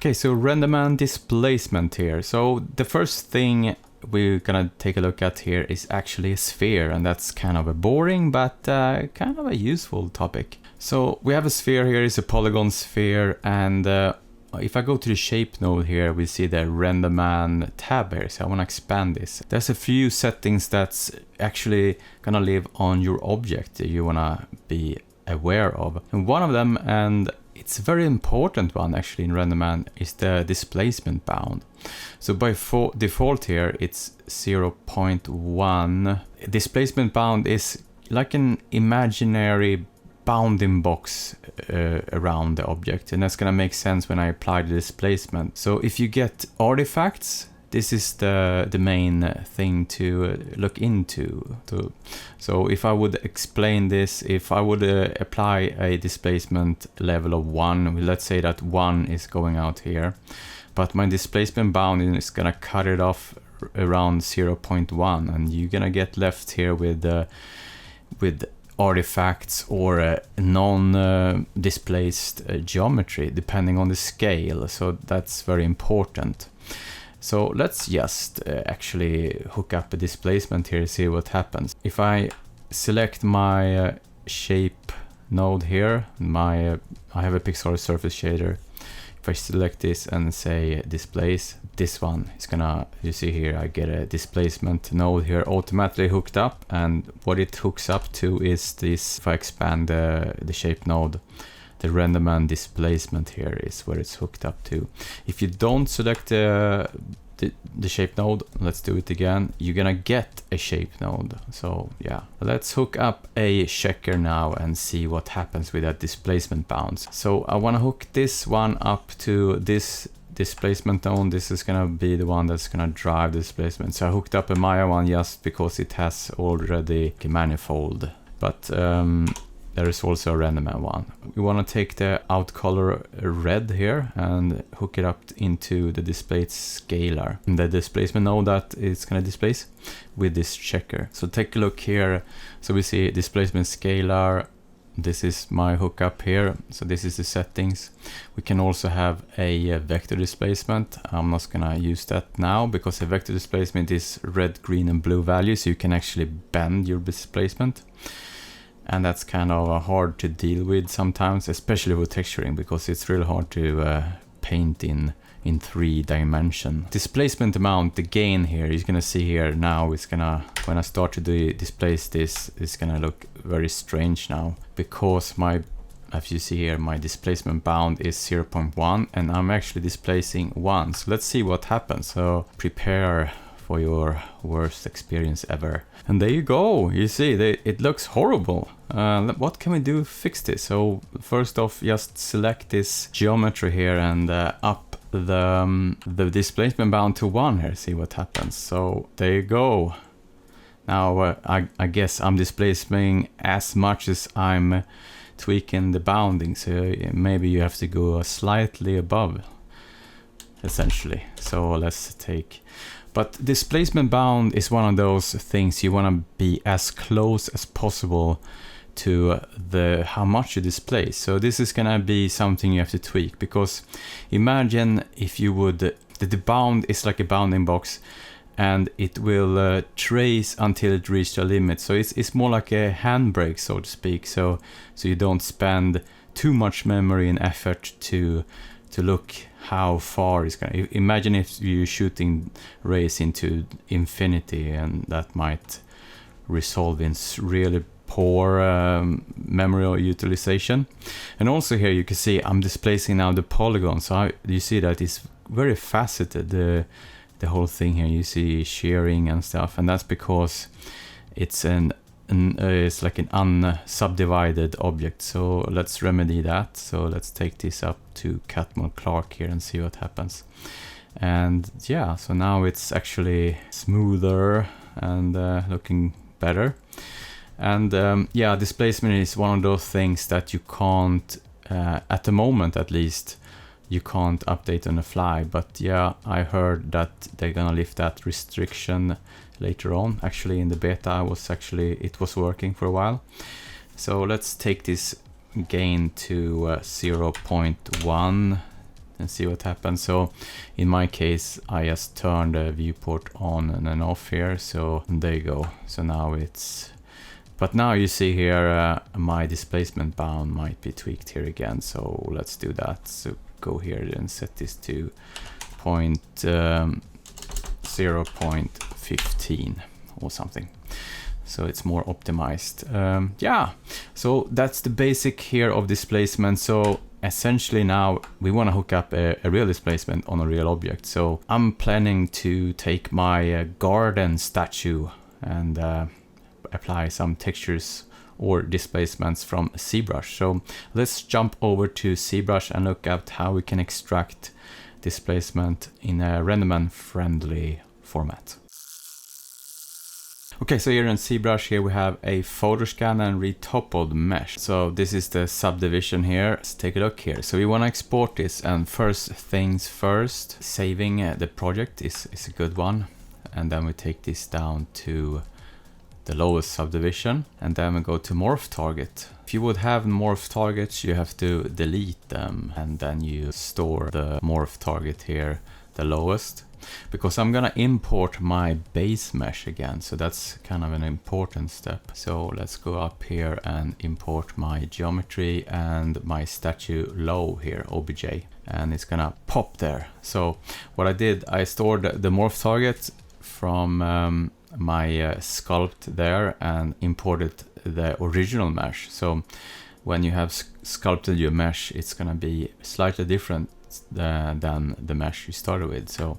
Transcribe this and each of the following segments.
Okay, so Renderman displacement here. So the first thing we're gonna take a look at here is actually a sphere, and that's kind of a boring but kind of a useful topic. So we have a sphere here, it's a polygon sphere, and if I go to the shape node here, we see the Renderman tab here, so I want to expand this. There's a few settings that's actually gonna live on your object that you wanna be aware of. And one of them, and it's a very important one actually in Renderman, is the displacement bound. So by default here, it's 0.1. Displacement bound is like an imaginary bounding box around the object, and that's gonna make sense when I apply the displacement. So if you get artifacts, this is the main thing to look into. So if I would explain this, if I would apply a displacement level of 1, let's say that 1 is going out here, but my displacement bound is gonna cut it off around 0.1, and you're gonna get left here with artifacts or non-displaced geometry depending on the scale. So that's very important. So let's just actually hook up a displacement here, see what happens. If I select my shape node here, I have a pixel surface shader. If I select this and say displace, this one is gonna, you see here, I get a displacement node here automatically hooked up, and what it hooks up to is this. If I expand the shape node, the Renderman displacement here is where it's hooked up to. If you don't select the shape node, let's do it again, you're gonna get a shape node. So yeah, let's hook up a checker now and see what happens with that displacement bounds. So I want to hook this one up to this displacement node. This is gonna be the one that's gonna drive the displacement. So I hooked up a Maya one just because it has already a manifold, but there is also a Renderman one. We want to take the out color red here and hook it up into the display scalar, and the displacement node that it's going to displace with this checker. So take a look here. So we see displacement scalar. This is my hookup here. So this is the settings. We can also have a vector displacement. I'm not going to use that now because a vector displacement is red, green, and blue values. So you can actually bend your displacement. And that's kind of hard to deal with sometimes, especially with texturing, because it's really hard to paint in 3 dimension. Displacement amount, the gain here, you're gonna see here now, it's gonna, when I start to displace this, it's gonna look very strange now, because as you see here, my displacement bound is 0.1, and I'm actually displacing 1. So let's see what happens. So prepare for your worst experience ever. And there you go, you see, it looks horrible. What can we do to fix this? So first off, just select this geometry here and up the displacement bound to 1 here, see what happens. So there you go. Now I guess I'm displacing as much as I'm tweaking the bounding, so maybe you have to go slightly above, essentially. So let's take... But displacement bound is one of those things you want to be as close as possible to how much you displace. So this is gonna be something you have to tweak, because imagine if you would, the bound is like a bounding box, and it will trace until it reaches a limit. So it's more like a handbrake, so to speak. So you don't spend too much memory and effort to look how far it's gonna. Imagine if you're shooting rays into infinity, and that might result in really poor memory utilization. And also here you can see I'm displacing now the polygon, so you see that it's very faceted, the whole thing here. You see shearing and stuff, and that's because it's it's like an unsubdivided object. So let's remedy that. So let's take this up to Catmull Clark here and see what happens. And yeah, so now it's actually smoother and looking better. And yeah, displacement is one of those things that you can't, at the moment at least, you can't update on the fly. But yeah, I heard that they're gonna lift that restriction later on. Actually in the beta it was working for a while. So let's take this gain to 0.1 and see what happens. So in my case, I just turn the viewport on and then off here. So there you go. So now it's, but now you see here my displacement bound might be tweaked here again. So let's do that. So go here and set this to 0.15 or something. So it's more optimized. Yeah, so that's the basic here of displacement. So essentially now we want to hook up a real displacement on a real object. So I'm planning to take my garden statue and apply some textures or displacements from Zbrush. So let's jump over to Zbrush and look at how we can extract displacement in a Renderman friendly format. Okay, so here in Zbrush, here we have a photo scan and retoppled mesh. So this is the subdivision here. Let's take a look here. So we want to export this, and first things first, saving the project is a good one. And then we take this down to the lowest subdivision, and then we go to morph target. If you would have morph targets, you have to delete them, and then you store the morph target here, the lowest. Because I'm gonna import my base mesh again, so that's kind of an important step. So let's go up here and import my geometry and my statue low here, obj, and it's gonna pop there. So what I did, I stored the morph target from my sculpt there and imported the original mesh. So when you have sculpted your mesh, it's gonna be slightly different than the mesh you started with. So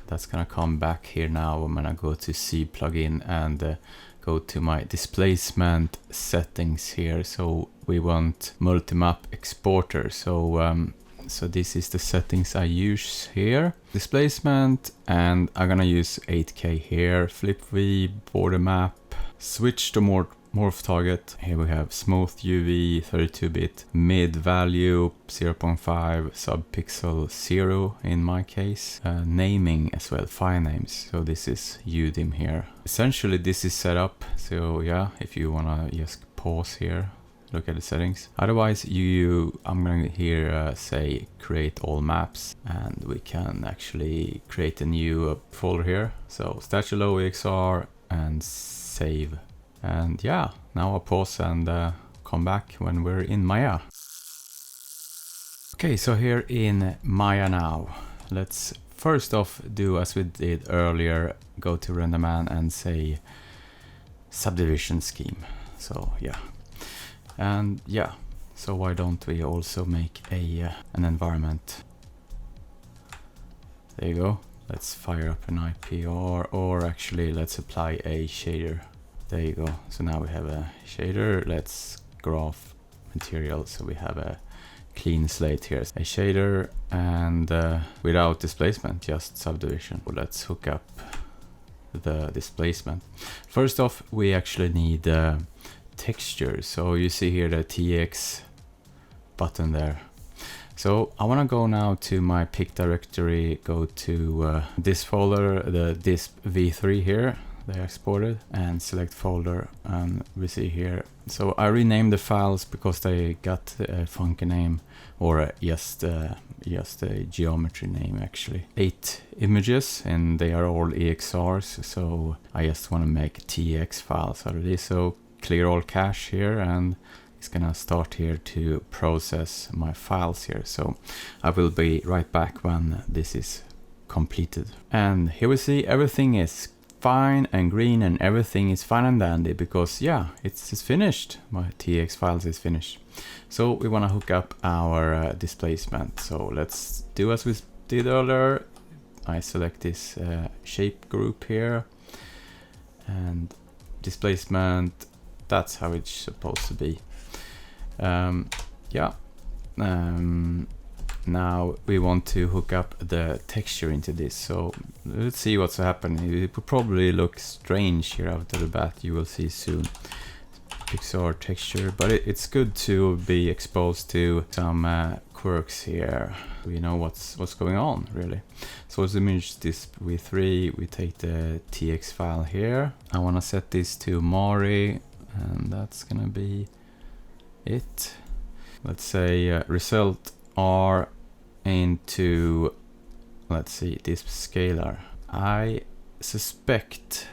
that's gonna come back here now. I'm gonna go to C plugin and go to my displacement settings here. So we want multi-map exporter. So this is the settings I use here. Displacement, and I'm gonna use 8K here. Flip V, border map, switch to morph target. Here we have smooth UV, 32-bit, mid value 0.5, subpixel 0 in my case. Naming as well, file names. So this is UDIM here. Essentially this is set up. So yeah, if you wanna just pause here, look at the settings. Otherwise I'm gonna here say create all maps, and we can actually create a new folder here. So statue low EXR and save. And yeah, now I'll pause and come back when we're in Maya. Okay, so here in Maya now, let's first off do as we did earlier, go to Renderman and say subdivision scheme. So yeah, and yeah, so why don't we also make an environment? There you go. Let's fire up an IPR, or actually let's apply a shader. There you go. So now we have a shader. Let's graph material. So we have a clean slate here. A shader and without displacement, just subdivision. Let's hook up the displacement. First off, we actually need texture. So you see here the TX button there. So I want to go now to my pick directory, go to this folder, the disp v3 here. They exported, and select folder, and we see here. So I renamed the files because they got a funky name, or just a geometry name actually. 8 images, and they are all EXRs. So I just want to make TX files out of this. So clear all cache here, and it's gonna start here to process my files here. So I will be right back when this is completed. And here we see everything is fine and green, and everything is fine and dandy because yeah, it's finished. My TX files is finished. So we want to hook up our displacement. So let's do as we did earlier. I select this shape group here, and displacement, that's how it's supposed to be. Yeah. Now we want to hook up the texture into this. So let's see what's happening. It will probably look strange here out of the bat. You will see soon. Pixar texture, but it's good to be exposed to some quirks here. We know what's going on really. So as image this v3, we take the TX file here. I want to set this to Mari, and that's gonna be it. Let's say result R into, let's see, this scalar. I suspect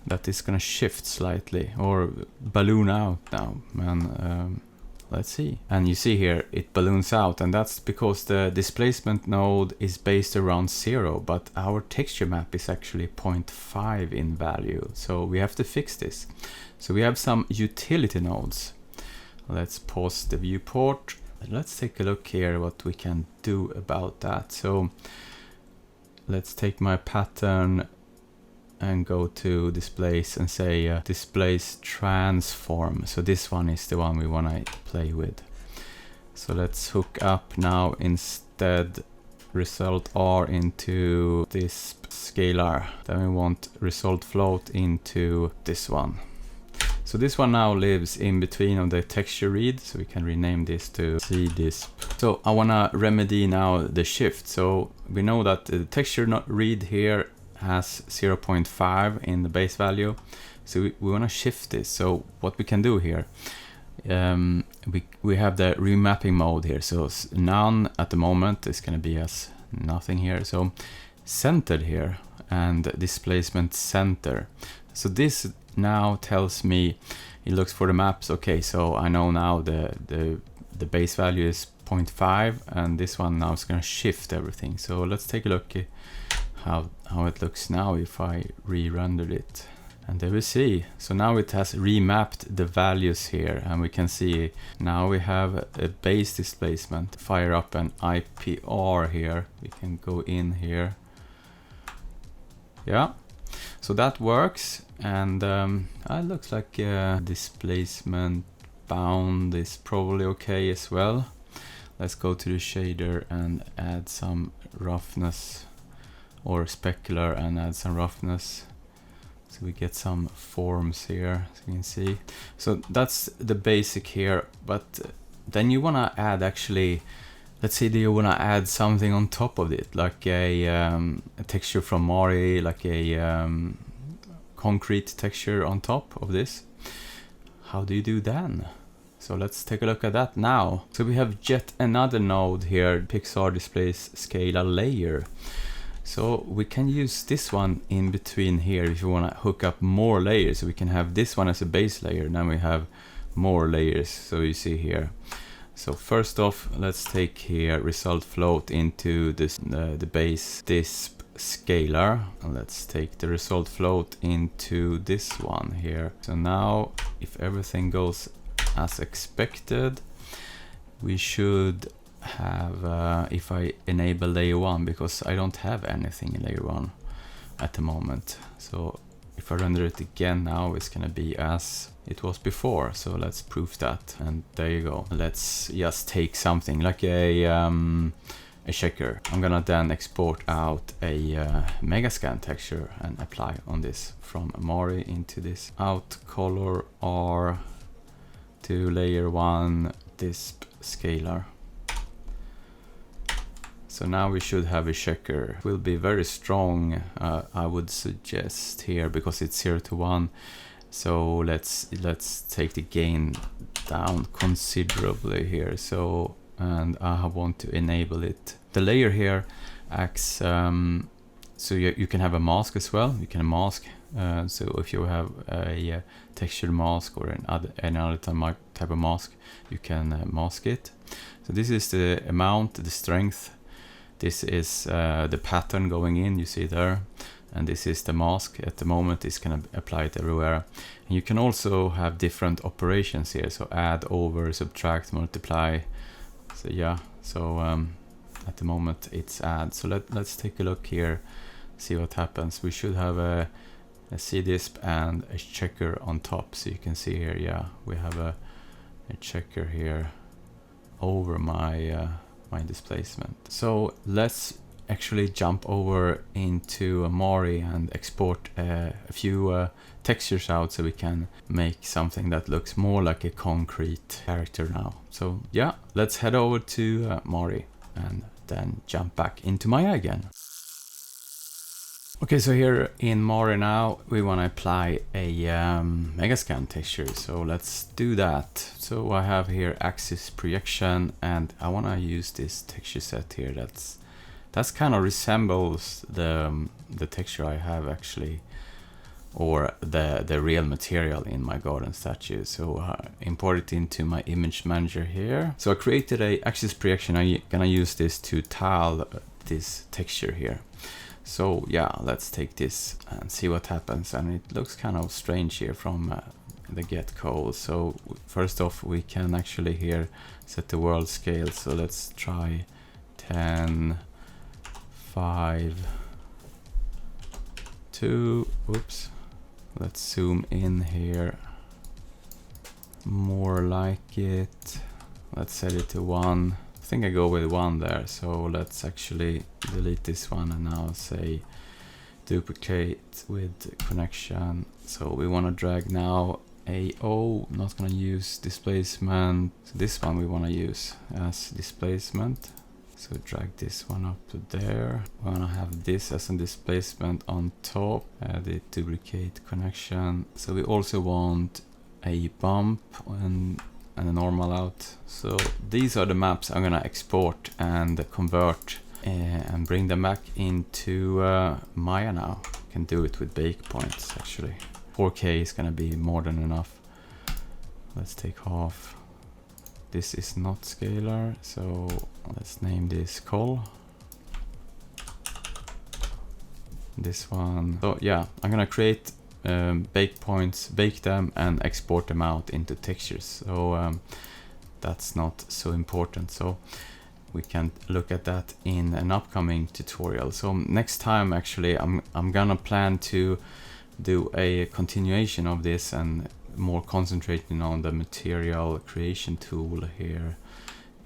that it's gonna shift slightly or balloon out now, and let's see. And you see here it balloons out, and that's because the displacement node is based around 0, but our texture map is actually 0.5 in value, so we have to fix this. So we have some utility nodes. Let's pause the viewport. Let's take a look here what we can do about that. So let's take my pattern and go to displace and say displace transform. So this one is the one we want to play with. So let's hook up now instead result R into this scalar. Then we want result float into this one. So this one now lives in between of the texture read, so we can rename this to CDisp. So I want to remedy now the shift. So we know that the texture read here has 0.5 in the base value, so we want to shift this. So what we can do here, we have the remapping mode here, so none at the moment is going to be as nothing here, so centered here and displacement center. So this now tells me, it looks for the maps. Okay, so I know now the base value is 0.5, and this one now is going to shift everything. So let's take a look at how it looks now if I re-rendered it. And there we see, so now it has remapped the values here, and we can see now we have a base displacement. Fire up an IPR here, we can go in here. Yeah, so that works, and it looks like displacement bound is probably okay as well. Let's go to the shader and add some roughness, or specular, and add some roughness, so we get some forms here, so you can see. So that's the basic here, but then you want to add, actually, let's say that you want to add something on top of it, like a texture from Mari, like a concrete texture on top of this. How do you do then? So let's take a look at that now. So we have yet another node here, Pixar displays scalar layer. So we can use this one in between here if you want to hook up more layers. So we can have this one as a base layer, and then we have more layers, so you see here. So first off, let's take here result float into this the base disp scalar, and let's take the result float into this one here. So now if everything goes as expected, we should have, if I enable layer 1, because I don't have anything in layer 1 at the moment. So if I render it again now, it's gonna be as it was before. So let's prove that, and there you go. Let's just take something like a checker. I'm gonna then export out a Megascan texture and apply on this from Mari into this out color R to layer 1 disp scalar. So now we should have a checker. It will be very strong, I would suggest here, because it's 0 to 1. So let's take the gain down considerably here. So, and I want to enable it. The layer here acts, so you can have a mask as well. You can mask. So if you have a texture mask or another type of mask, you can mask it. So this is the amount, the strength. This is the pattern going in, you see there, and this is the mask. At the moment it's going to apply it everywhere. And you can also have different operations here, so add, over, subtract, multiply. So yeah, so at the moment it's add. So let's take a look here, see what happens. We should have a CDisp and a checker on top. So you can see here, yeah, we have a checker here over my my displacement. So let's actually jump over into Mari and export a few textures out, so we can make something that looks more like a concrete character now. So yeah, let's head over to Mari and then jump back into Maya again. Okay, so here in Mari now, we want to apply a Megascan texture. So let's do that. So I have here axis projection, and I want to use this texture set here. That's kind of resembles the texture I have actually, or the real material in my garden statue. So import it into my image manager here. So I created a axis projection. I'm gonna use this to tile this texture here. So yeah, let's take this and see what happens. And it looks kind of strange here from the get-go. So first off, we can actually here set the world scale. So let's try 10, 5, 2, oops. Let's zoom in here. More like it. Let's set it to 1. I think I go with 1 there, so let's actually delete this one and now say duplicate with connection. So we want to drag now AO, not going to use displacement. So this one we want to use as displacement. So drag this one up to there. We want to have this as a displacement on top. Add it, duplicate connection. So we also want a bump and a normal out. So these are the maps I'm gonna export and convert and bring them back into Maya now. Can do it with bake points actually. 4K is gonna be more than enough. Let's take half. This is not scalar, so let's name this col. This one. So yeah, I'm gonna create bake points, bake them and export them out into textures. So that's not so important. So we can look at that in an upcoming tutorial. So next time actually I'm gonna plan to do a continuation of this and more concentrating on the material creation tool here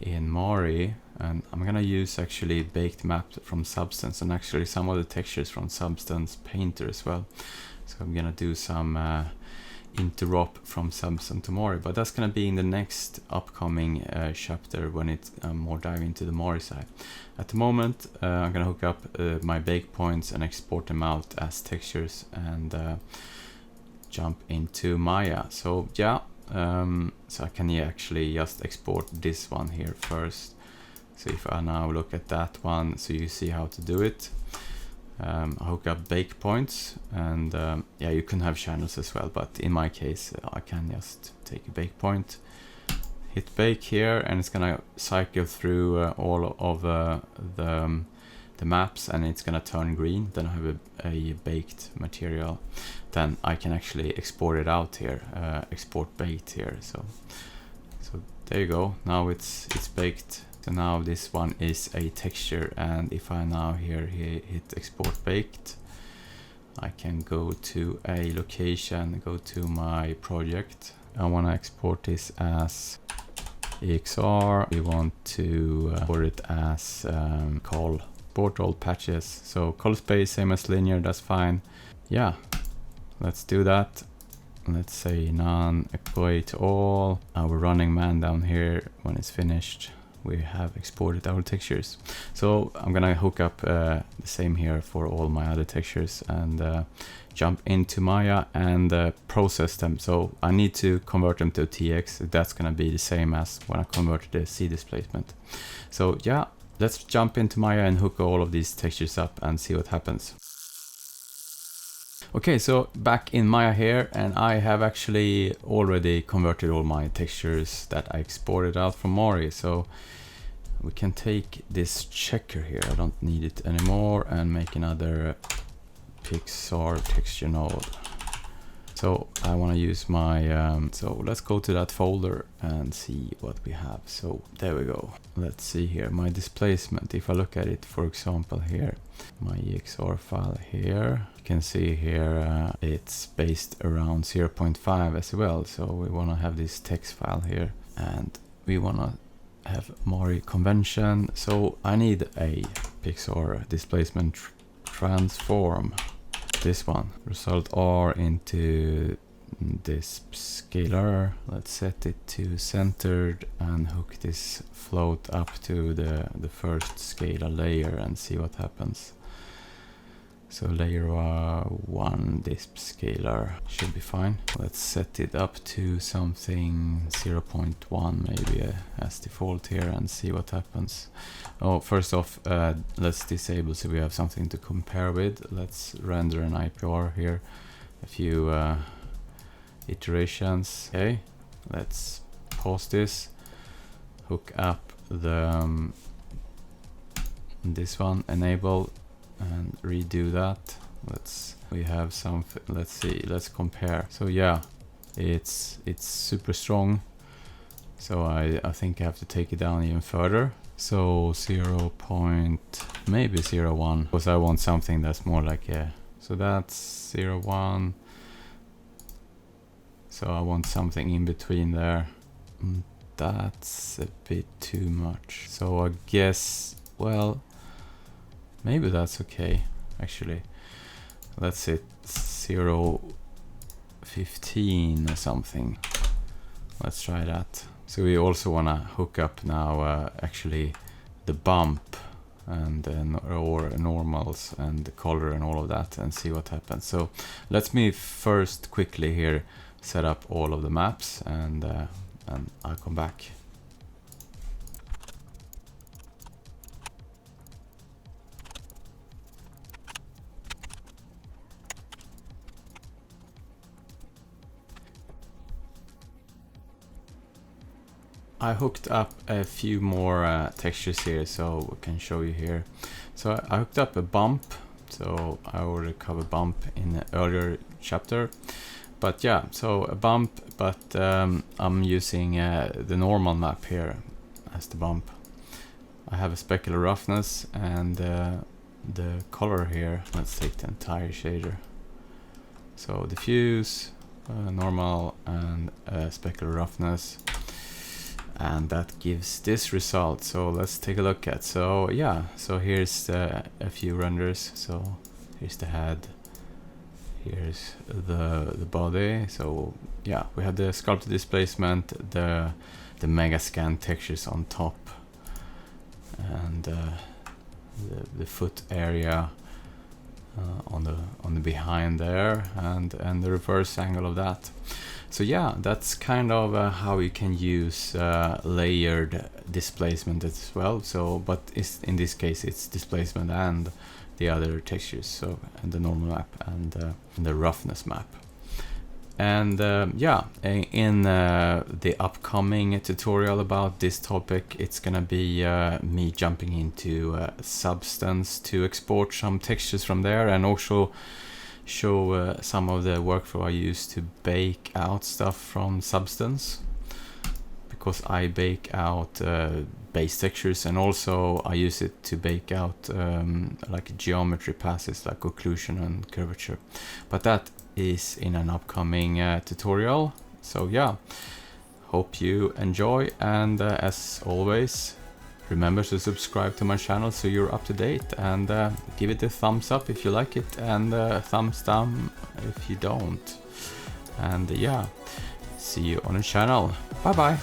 in Mari, and I'm gonna use actually baked map from Substance and actually some of the textures from Substance Painter as well. So I'm gonna do some interop from Substance to Mari, but that's gonna be in the next upcoming chapter when it's more dive into the Mari side. At the moment, I'm gonna hook up my bake points and export them out as textures and jump into Maya. So yeah, so I can actually just export this one here first. So if I now look at that one, so you see how to do it. I hook up bake points and yeah, you can have channels as well, but in my case I can just take a bake point, hit bake here, and it's gonna cycle through all of the maps and it's gonna turn green. Then I have a baked material. Then I can actually export it out here, export baked here. So there you go. Now it's baked. So now this one is a texture, and if I now here hit export baked, I can go to a location, go to my project. I want to export this as EXR. We want to export it as col. Export all patches. So col space, same as linear, that's fine. Yeah, let's do that. Let's say none equate all. Our running man down here, when it's finished, we have exported our textures. So I'm gonna hook up the same here for all my other textures and jump into Maya and process them. So I need to convert them to TX. That's gonna be the same as when I converted the C displacement. So yeah, let's jump into Maya and hook all of these textures up and see what happens. Okay, so back in Maya here, and I have actually already converted all my textures that I exported out from Mari. So we can take this checker here, I don't need it anymore, and make another Pixar texture node. So I want to use my, so let's go to that folder and see what we have. So there we go. Let's see here, my displacement. If I look at it, for example, here, my EXR file here, you can see here it's based around 0.5 as well. So we want to have this text file here, and we want to have Mari convention. So I need a Pixar displacement transform. This one, result R into this scalar. Let's set it to centered and hook this float up to the first scalar layer and see what happens. So layer 1 disp scalar should be fine. Let's set it up to something 0.1 maybe as default here and see what happens. Oh, first off, let's disable so we have something to compare with. Let's render an IPR here, a few iterations. Okay, let's pause this, hook up the this one, enable, and redo that. We have something, let's see, let's compare. So yeah, it's super strong. So I think I have to take it down even further. So 0. Maybe 0.1, because I want something that's more like a, so that's 0.1. So I want something in between there. That's a bit too much. So I guess, well, maybe that's okay, actually. Let's say 0.15 or something. Let's try that. So we also want to hook up now actually the bump and then or normals and the color and all of that and see what happens. So let me first quickly here set up all of the maps and I'll come back. I hooked up a few more textures here, so I can show you here. So I hooked up a bump, so I already covered bump in the earlier chapter. But yeah, so a bump, but I'm using the normal map here as the bump. I have a specular roughness and the color here. Let's take the entire shader. So diffuse, normal, and specular roughness. And that gives this result. So let's take a look at. So yeah, so here's a few renders. So here's the head, here's the body. So yeah, we have the sculpted displacement, the Megascan textures on top, and the foot area on the behind there, and the reverse angle of that. So yeah, that's kind of how you can use layered displacement as well. So, but in this case, it's displacement and the other textures. So, and the normal map and the roughness map. And yeah, in the upcoming tutorial about this topic, it's gonna be me jumping into Substance to export some textures from there, and also show some of the workflow I use to bake out stuff from Substance, because I bake out base textures, and also I use it to bake out like geometry passes like occlusion and curvature. But that is in an upcoming tutorial. So yeah, hope you enjoy, and as always, remember to subscribe to my channel so you're up to date, and give it a thumbs up if you like it, and thumbs down if you don't. And yeah, see you on the channel. Bye bye.